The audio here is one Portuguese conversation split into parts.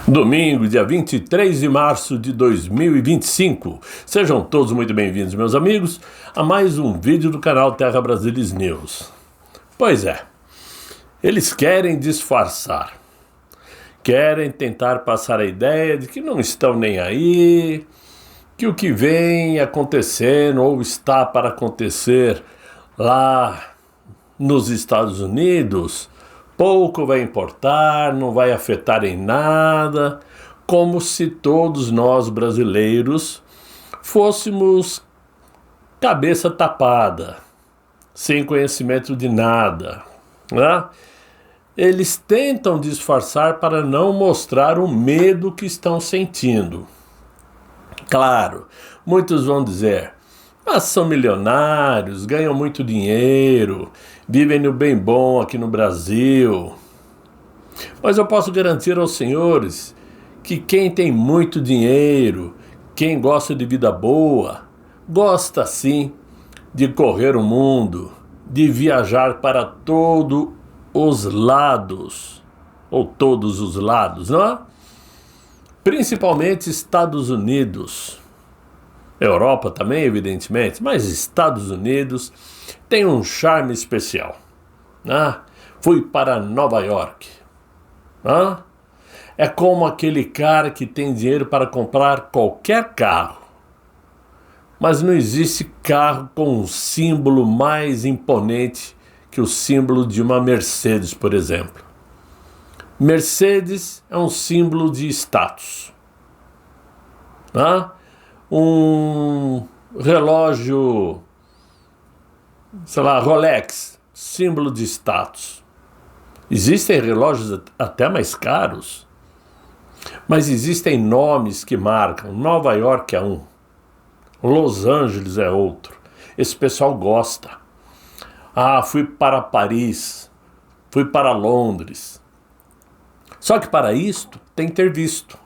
Domingo, dia 23 de março de 2025. Sejam todos muito bem-vindos, meus amigos, a mais um vídeo do canal Terra Brasilis News. Pois é, eles querem disfarçar, querem tentar passar a ideia de que não estão nem aí, que o que vem acontecendo ou está para acontecer lá nos Estados Unidos pouco vai importar, não vai afetar em nada, como se todos nós brasileiros fôssemos cabeça tapada, sem conhecimento de nada, né? Eles tentam disfarçar para não mostrar o medo que estão sentindo. Claro, muitos vão dizer: mas são milionários, ganham muito dinheiro, vivem no bem bom aqui no Brasil. Mas eu posso garantir aos senhores que quem tem muito dinheiro, quem gosta de vida boa, gosta sim de correr o mundo, de viajar para todos os lados, ou todos os lados, não é? Principalmente Estados Unidos. Europa também, evidentemente, mas Estados Unidos tem um charme especial. Fui para Nova York. É como aquele cara que tem dinheiro para comprar qualquer carro. Mas não existe carro com um símbolo mais imponente que o símbolo de uma Mercedes, por exemplo. Mercedes é um símbolo de status. Um relógio, sei lá, Rolex, símbolo de status. Existem relógios até mais caros, mas existem nomes que marcam. Nova York é um, Los Angeles é outro. Esse pessoal gosta. Fui para Paris, fui para Londres. Só que para isto tem que ter visto.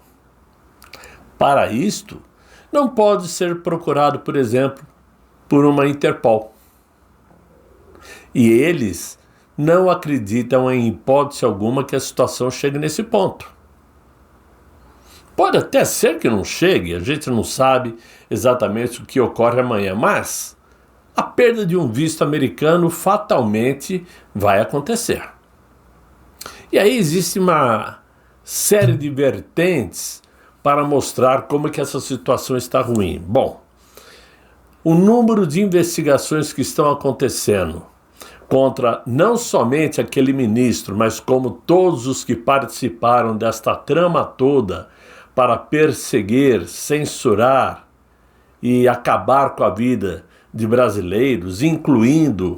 Para isto não pode ser procurado, por exemplo, por uma Interpol. E eles não acreditam em hipótese alguma que a situação chegue nesse ponto. Pode até ser que não chegue, a gente não sabe exatamente o que ocorre amanhã, mas a perda de um visto americano fatalmente vai acontecer. E aí existe uma série de vertentes para mostrar como é que essa situação está ruim. Bom, o número de investigações que estão acontecendo contra não somente aquele ministro, mas como todos os que participaram desta trama toda para perseguir, censurar e acabar com a vida de brasileiros, incluindo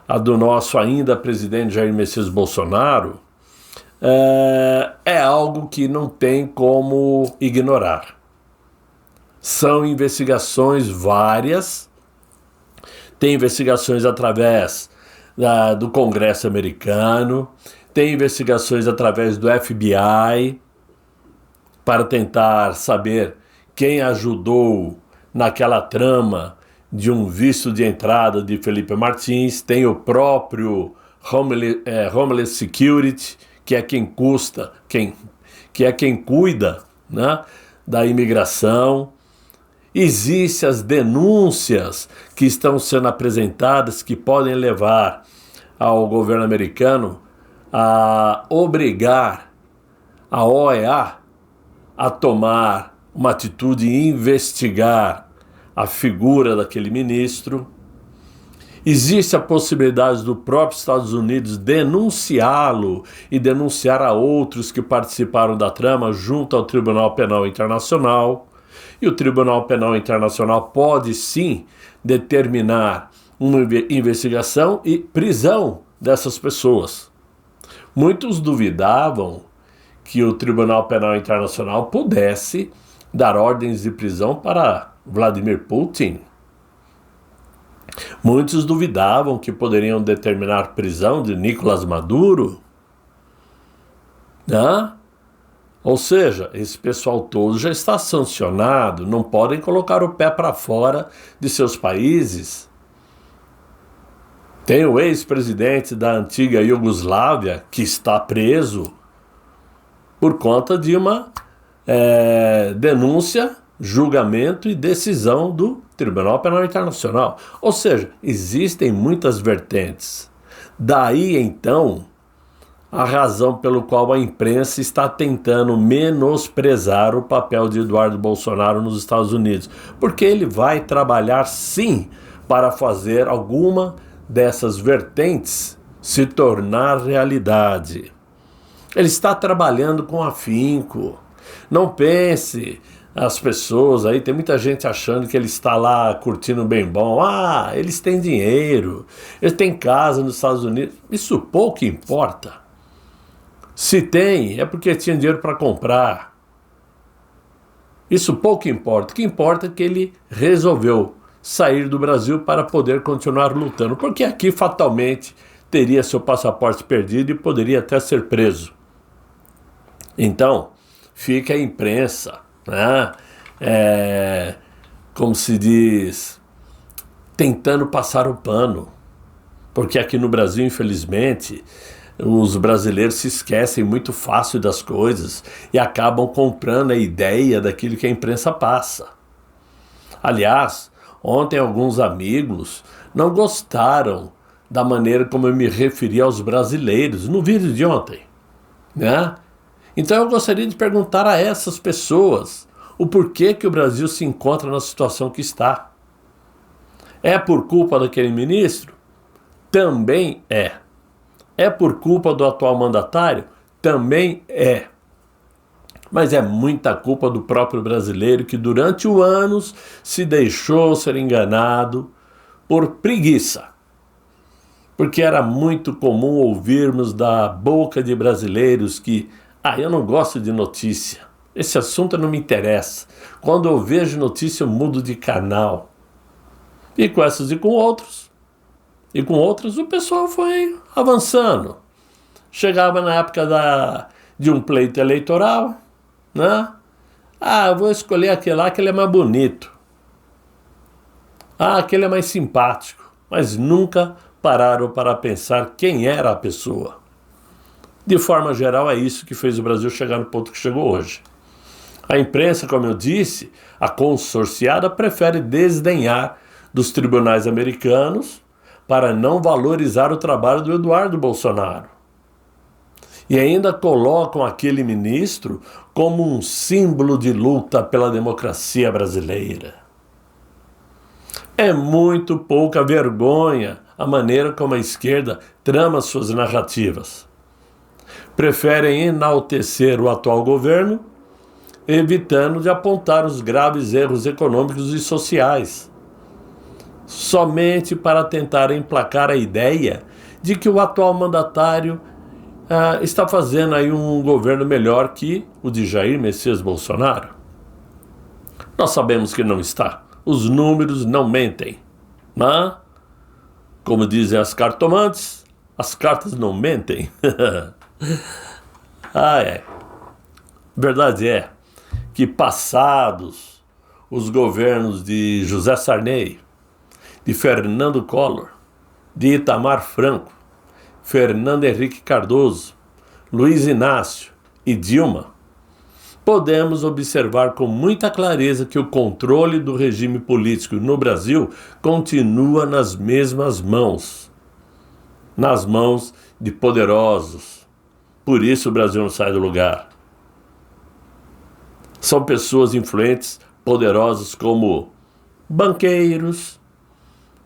a do nosso ainda presidente Jair Messias Bolsonaro, é algo que não tem como ignorar. São investigações várias, tem investigações através do Congresso americano, tem investigações através do FBI, para tentar saber quem ajudou naquela trama de um visto de entrada de Felipe Martins, tem o próprio Homeland Security, que é quem cuida, né, da imigração. Existem as denúncias que estão sendo apresentadas que podem levar ao governo americano a obrigar a OEA a tomar uma atitude e investigar a figura daquele ministro. Existe a possibilidade do próprio Estados Unidos denunciá-lo e denunciar a outros que participaram da trama junto ao Tribunal Penal Internacional. E o Tribunal Penal Internacional pode sim determinar uma investigação e prisão dessas pessoas. Muitos duvidavam que o Tribunal Penal Internacional pudesse dar ordens de prisão para Vladimir Putin. Muitos duvidavam que poderiam determinar prisão de Nicolás Maduro. Ou seja, esse pessoal todo já está sancionado, não podem colocar o pé para fora de seus países. Tem o ex-presidente da antiga Iugoslávia que está preso por conta de uma denúncia, julgamento e decisão do Tribunal Penal Internacional. Ou seja, existem muitas vertentes. Daí, então, a razão pelo qual a imprensa está tentando menosprezar o papel de Eduardo Bolsonaro nos Estados Unidos. Porque ele vai trabalhar, sim, para fazer alguma dessas vertentes se tornar realidade. Ele está trabalhando com afinco. Não pense, as pessoas aí, tem muita gente achando que ele está lá curtindo bem bom. Ah, eles têm dinheiro, eles têm casa nos Estados Unidos. Isso pouco importa. Se tem, é porque tinha dinheiro para comprar. Isso pouco importa. O que importa é que ele resolveu sair do Brasil para poder continuar lutando, porque aqui fatalmente teria seu passaporte perdido e poderia até ser preso. Então, fica a imprensa, né? Como se diz, tentando passar o pano, porque aqui no Brasil, infelizmente, os brasileiros se esquecem muito fácil das coisas e acabam comprando a ideia daquilo que a imprensa passa. Aliás, ontem alguns amigos não gostaram da maneira como eu me referi aos brasileiros no vídeo de ontem, né? Então eu gostaria de perguntar a essas pessoas o porquê que o Brasil se encontra na situação que está. É por culpa daquele ministro? Também é. É por culpa do atual mandatário? Também é. Mas é muita culpa do próprio brasileiro que durante os anos se deixou ser enganado por preguiça. Porque era muito comum ouvirmos da boca de brasileiros que eu não gosto de notícia, esse assunto não me interessa. Quando eu vejo notícia eu mudo de canal. E com essas e com outros, o pessoal foi avançando. Chegava na época de um pleito eleitoral, né? Eu vou escolher aquele lá que ele é mais bonito. Aquele é mais simpático. Mas nunca pararam para pensar quem era a pessoa. De forma geral, é isso que fez o Brasil chegar no ponto que chegou hoje. A imprensa, como eu disse, a consorciada, prefere desdenhar dos tribunais americanos para não valorizar o trabalho do Eduardo Bolsonaro. E ainda colocam aquele ministro como um símbolo de luta pela democracia brasileira. É muito pouca vergonha a maneira como a esquerda trama suas narrativas. Preferem enaltecer o atual governo, evitando de apontar os graves erros econômicos e sociais, somente para tentar emplacar a ideia de que o atual mandatário está fazendo aí um governo melhor que o de Jair Messias Bolsonaro. Nós sabemos que não está. Os números não mentem. Mas, como dizem as cartomantes, as cartas não mentem. Verdade é que passados os governos de José Sarney, de Fernando Collor, de Itamar Franco, Fernando Henrique Cardoso, Luiz Inácio e Dilma, podemos observar com muita clareza que o controle do regime político no Brasil continua nas mesmas mãos, nas mãos de poderosos. Por isso o Brasil não sai do lugar. São pessoas influentes, poderosas como banqueiros,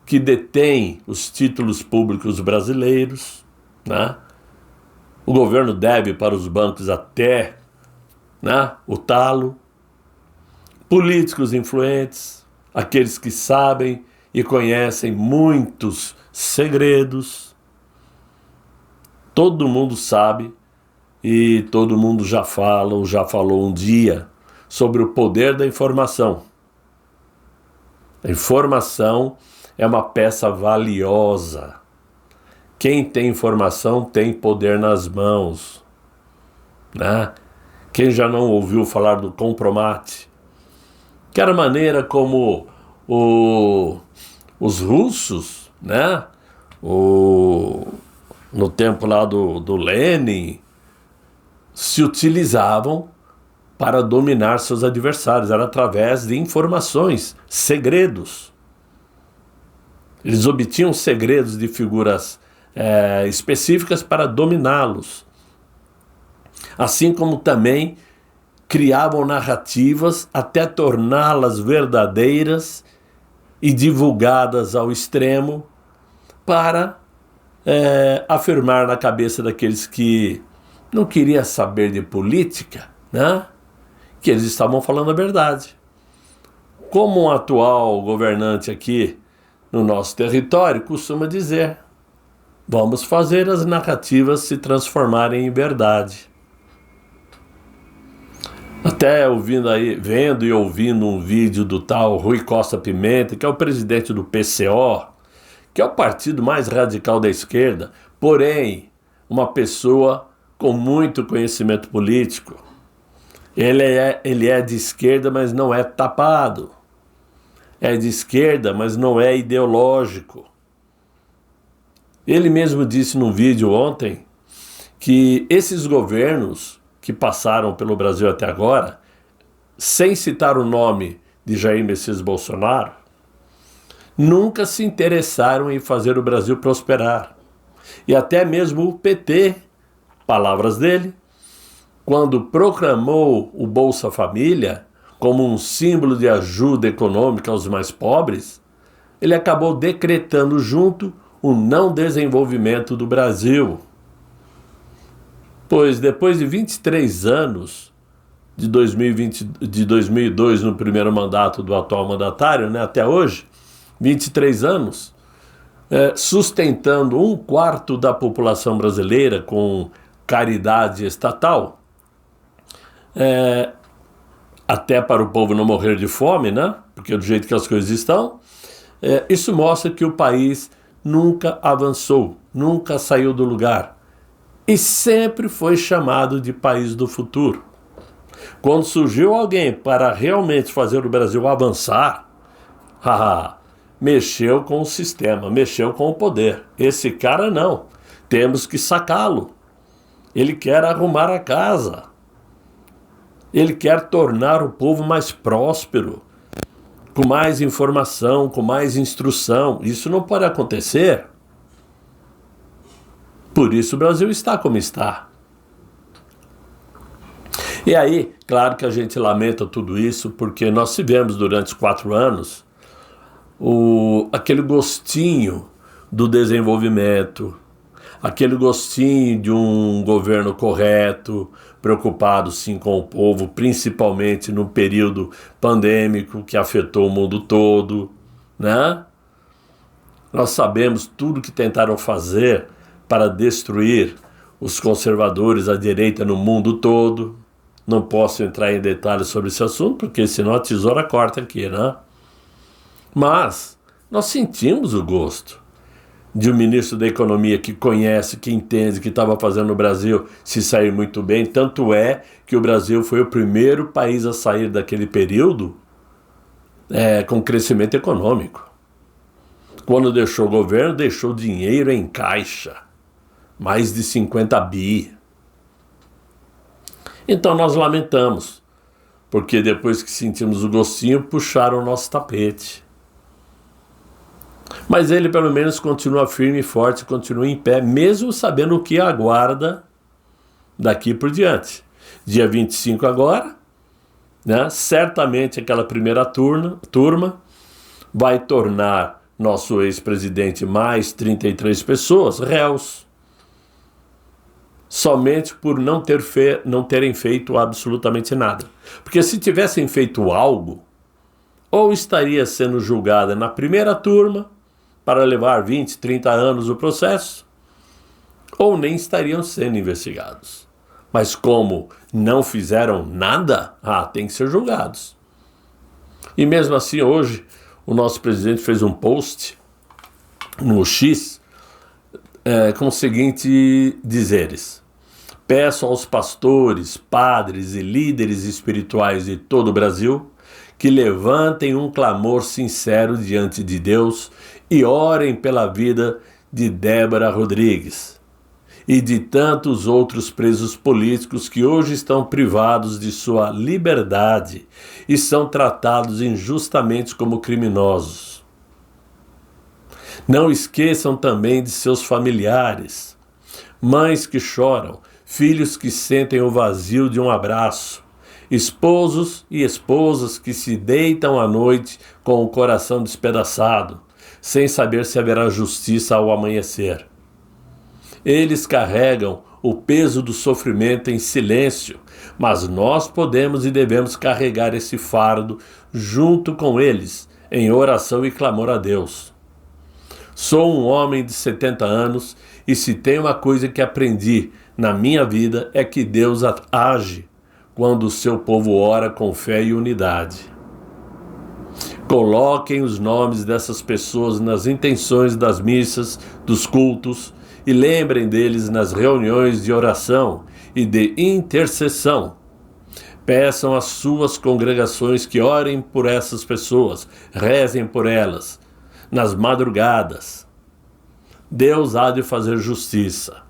que detêm os títulos públicos brasileiros, né? O governo deve para os bancos até, né, o talo. Políticos influentes, aqueles que sabem e conhecem muitos segredos. Todo mundo sabe e todo mundo já fala ou já falou um dia sobre o poder da informação. A informação é uma peça valiosa. Quem tem informação tem poder nas mãos, né? Quem já não ouviu falar do Compromate? Que era a maneira como os russos, né? No tempo lá do Lenin, se utilizavam para dominar seus adversários, era através de informações, segredos. Eles obtinham segredos de figuras específicas para dominá-los. Assim como também criavam narrativas até torná-las verdadeiras e divulgadas ao extremo para afirmar na cabeça daqueles que não queriam saber de política, né, que eles estavam falando a verdade. Como um atual governante aqui no nosso território costuma dizer, vamos fazer as narrativas se transformarem em verdade. Até vendo e ouvindo um vídeo do tal Rui Costa Pimenta, que é o presidente do PCO, que é o partido mais radical da esquerda, porém, uma pessoa com muito conhecimento político. Ele é de esquerda, mas não é tapado. É de esquerda, mas não é ideológico. Ele mesmo disse num vídeo ontem que esses governos que passaram pelo Brasil até agora, sem citar o nome de Jair Messias Bolsonaro, nunca se interessaram em fazer o Brasil prosperar. E até mesmo o PT, palavras dele, quando proclamou o Bolsa Família como um símbolo de ajuda econômica aos mais pobres, ele acabou decretando junto o não desenvolvimento do Brasil. Pois depois de 23 anos, de 2002, no primeiro mandato do atual mandatário, né, até hoje, 23 anos, sustentando 1/4 da população brasileira com caridade estatal, até para o povo não morrer de fome, né? Porque do jeito que as coisas estão, isso mostra que o país nunca avançou, nunca saiu do lugar e sempre foi chamado de país do futuro. Quando surgiu alguém para realmente fazer o Brasil avançar, mexeu com o sistema, mexeu com o poder. Esse cara não, temos que sacá-lo. Ele quer arrumar a casa. Ele quer tornar o povo mais próspero, com mais informação, com mais instrução. Isso não pode acontecer. Por isso o Brasil está como está. E aí, claro que a gente lamenta tudo isso, porque nós tivemos durante os 4 anos aquele gostinho do desenvolvimento, aquele gostinho de um governo correto, preocupado sim com o povo, principalmente no período pandêmico que afetou o mundo todo, né? Nós sabemos tudo que tentaram fazer para destruir os conservadores, a direita no mundo todo. Não posso entrar em detalhes sobre esse assunto, porque senão a tesoura corta aqui, né? Mas nós sentimos o gosto de um ministro da Economia que conhece, que entende, que estava fazendo o Brasil se sair muito bem. Tanto é que o Brasil foi o primeiro país a sair daquele período com crescimento econômico. Quando deixou o governo, deixou dinheiro em caixa. Mais de 50 bi. Então nós lamentamos, porque depois que sentimos o gostinho, puxaram o nosso tapete. Mas ele pelo menos continua firme e forte, continua em pé, mesmo sabendo o que aguarda daqui por diante. Dia 25 agora, né, certamente aquela primeira turma vai tornar nosso ex-presidente mais 33 pessoas réus. Somente por não terem feito absolutamente nada. Porque se tivessem feito algo, ou estaria sendo julgada na primeira turma, para levar 20, 30 anos o processo, ou nem estariam sendo investigados. Mas como não fizeram nada, tem que ser julgados. E mesmo assim, hoje, o nosso presidente fez um post no X com os seguintes dizeres: peço aos pastores, padres e líderes espirituais de todo o Brasil que levantem um clamor sincero diante de Deus e orem pela vida de Débora Rodrigues. e de tantos outros presos políticos que hoje estão privados de sua liberdade e são tratados injustamente como criminosos. Não esqueçam também de seus familiares, mães que choram, filhos que sentem o vazio de um abraço, esposos e esposas que se deitam à noite com o coração despedaçado, sem saber se haverá justiça ao amanhecer. Eles carregam o peso do sofrimento em silêncio, mas nós podemos e devemos carregar esse fardo junto com eles, em oração e clamor a Deus. Sou um homem de 70 anos e se tem uma coisa que aprendi na minha vida é que Deus age quando o seu povo ora com fé e unidade. Coloquem os nomes dessas pessoas nas intenções das missas, dos cultos, e lembrem deles nas reuniões de oração e de intercessão. Peçam às suas congregações que orem por essas pessoas, rezem por elas, nas madrugadas. Deus há de fazer justiça.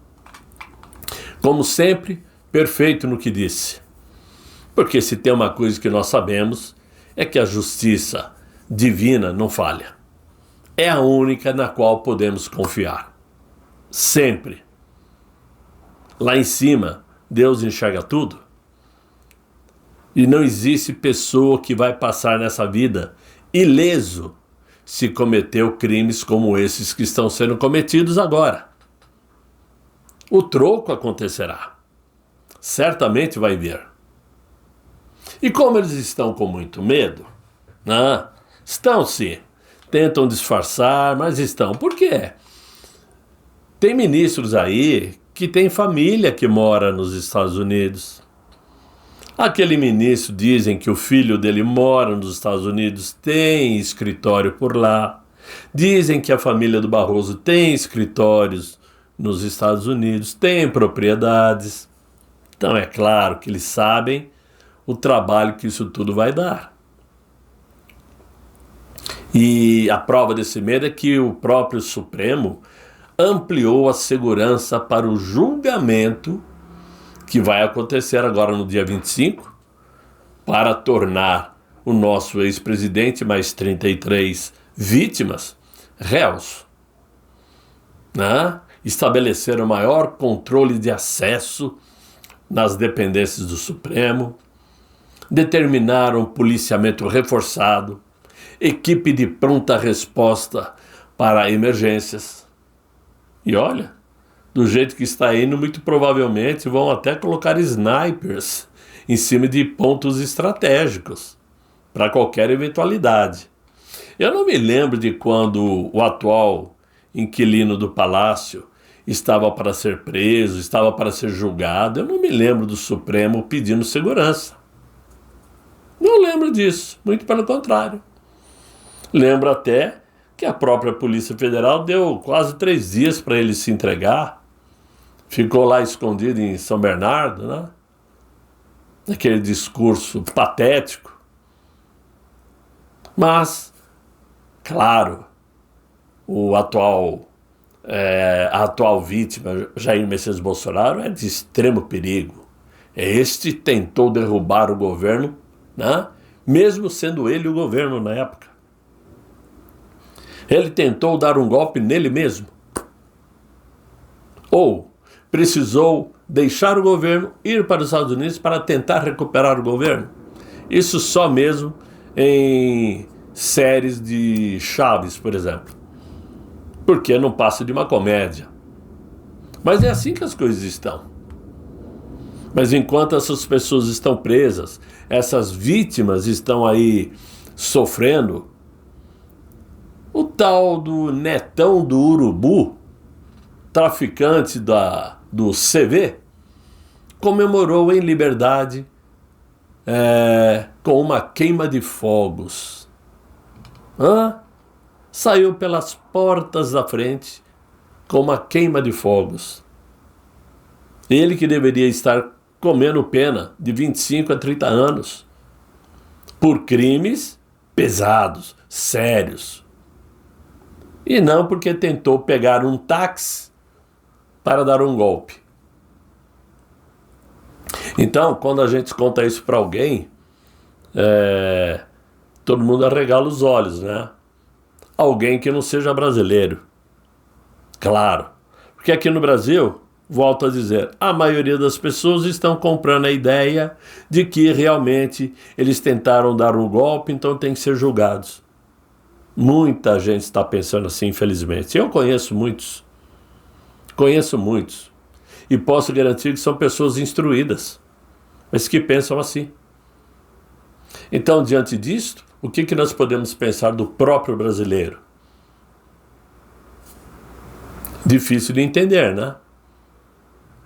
Como sempre, perfeito no que disse. Porque se tem uma coisa que nós sabemos, é que a justiça divina não falha. É a única na qual podemos confiar. Sempre. Lá em cima, Deus enxerga tudo. E não existe pessoa que vai passar nessa vida ileso se cometeu crimes como esses que estão sendo cometidos agora. O troco acontecerá. Certamente vai vir. E como eles estão com muito medo, estão sim. Tentam disfarçar, mas estão. Por quê? Tem ministros aí que tem família que mora nos Estados Unidos. Aquele ministro, dizem que o filho dele mora nos Estados Unidos, tem escritório por lá. Dizem que a família do Barroso tem escritórios nos Estados Unidos, tem propriedades. Então é claro que eles sabem o trabalho que isso tudo vai dar. E a prova desse medo é que o próprio Supremo ampliou a segurança para o julgamento que vai acontecer agora no dia 25, para tornar o nosso ex-presidente mais 33 vítimas réus. Estabeleceram maior controle de acesso nas dependências do Supremo, determinaram policiamento reforçado, equipe de pronta resposta para emergências. E olha, do jeito que está indo, muito provavelmente vão até colocar snipers em cima de pontos estratégicos para qualquer eventualidade. Eu não me lembro de quando o atual inquilino do palácio estava para ser preso, estava para ser julgado. Eu não me lembro do Supremo pedindo segurança. Não lembro disso, muito pelo contrário. Lembro até que a própria Polícia Federal deu quase 3 dias para ele se entregar. Ficou lá escondido em São Bernardo, Aquele discurso patético. Mas, claro, a atual vítima, Jair Messias Bolsonaro, é de extremo perigo. Este tentou derrubar o governo, mesmo sendo ele o governo na época. Ele tentou dar um golpe nele mesmo. Ou precisou deixar o governo, ir para os Estados Unidos para tentar recuperar o governo. Isso só mesmo em séries de Chaves, por exemplo. Porque não passa de uma comédia. Mas é assim que as coisas estão. Mas enquanto essas pessoas estão presas, essas vítimas estão aí sofrendo, o tal do Netão do Urubu, traficante do CV, comemorou em liberdade com uma queima de fogos. Saiu pelas portas da frente com uma queima de fogos. Ele que deveria estar comendo pena de 25 a 30 anos por crimes pesados, sérios. E não porque tentou pegar um táxi para dar um golpe. Então, quando a gente conta isso para alguém, todo mundo arregala os olhos, né? Alguém que não seja brasileiro. Claro. Porque aqui no Brasil, volto a dizer, a maioria das pessoas estão comprando a ideia de que realmente eles tentaram dar um golpe, então tem que ser julgados. Muita gente está pensando assim, infelizmente. Eu conheço muitos. E posso garantir que são pessoas instruídas, mas que pensam assim. Então, diante disto, o que nós podemos pensar do próprio brasileiro? Difícil de entender, né?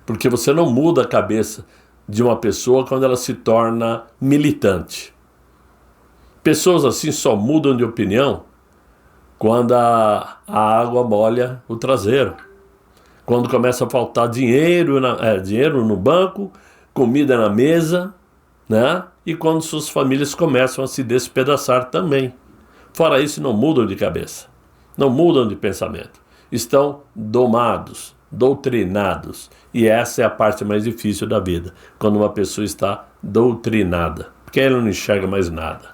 Porque você não muda a cabeça de uma pessoa quando ela se torna militante. Pessoas assim só mudam de opinião quando a água molha o traseiro. Quando começa a faltar dinheiro no banco, comida na mesa, né? E quando suas famílias começam a se despedaçar também. Fora isso, não mudam de cabeça, não mudam de pensamento. Estão domados, doutrinados. E essa é a parte mais difícil da vida, quando uma pessoa está doutrinada, porque ela não enxerga mais nada.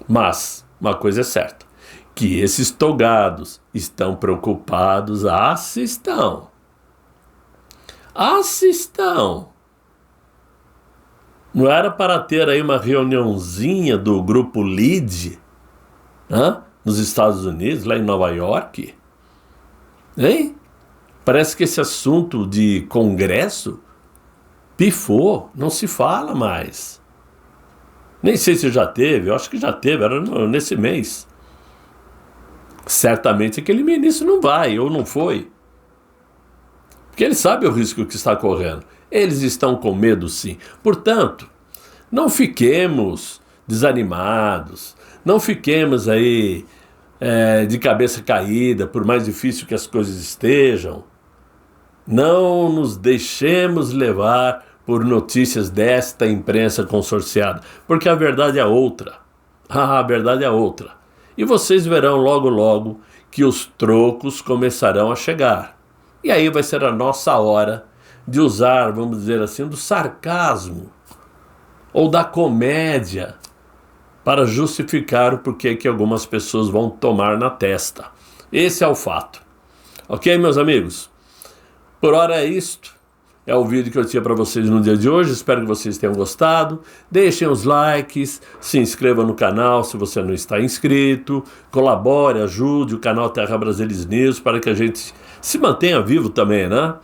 Mas uma coisa é certa, que esses togados estão preocupados, assistam. Não era para ter aí uma reuniãozinha do grupo LEAD, nos Estados Unidos, lá em Nova York? Hein? Parece que esse assunto de congresso pifou, não se fala mais. Nem sei se já teve, eu acho que já teve, era nesse mês. Certamente aquele ministro não vai, ou não foi. Porque ele sabe o risco que está correndo. Eles estão com medo, sim. Portanto, não fiquemos desanimados, não fiquemos aí de cabeça caída, por mais difícil que as coisas estejam. Não nos deixemos levar por notícias desta imprensa consorciada, porque a verdade é outra. A verdade é outra. E vocês verão logo, logo que os trocos começarão a chegar. E aí vai ser a nossa hora de usar, vamos dizer assim, do sarcasmo ou da comédia para justificar o porquê que algumas pessoas vão tomar na testa. Esse é o fato. Ok, meus amigos? Por hora é isto. É o vídeo que eu tinha para vocês no dia de hoje. Espero que vocês tenham gostado. Deixem os likes, se inscreva no canal se você não está inscrito. Colabore, ajude o canal Terra Brasilis News para que a gente se mantenha vivo também, né?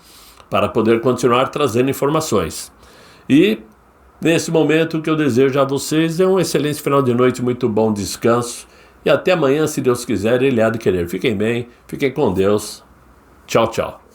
Para poder continuar trazendo informações. E nesse momento o que eu desejo a vocês é um excelente final de noite, muito bom descanso. E até amanhã, se Deus quiser, Ele há de querer. Fiquem bem, fiquem com Deus. Tchau, tchau.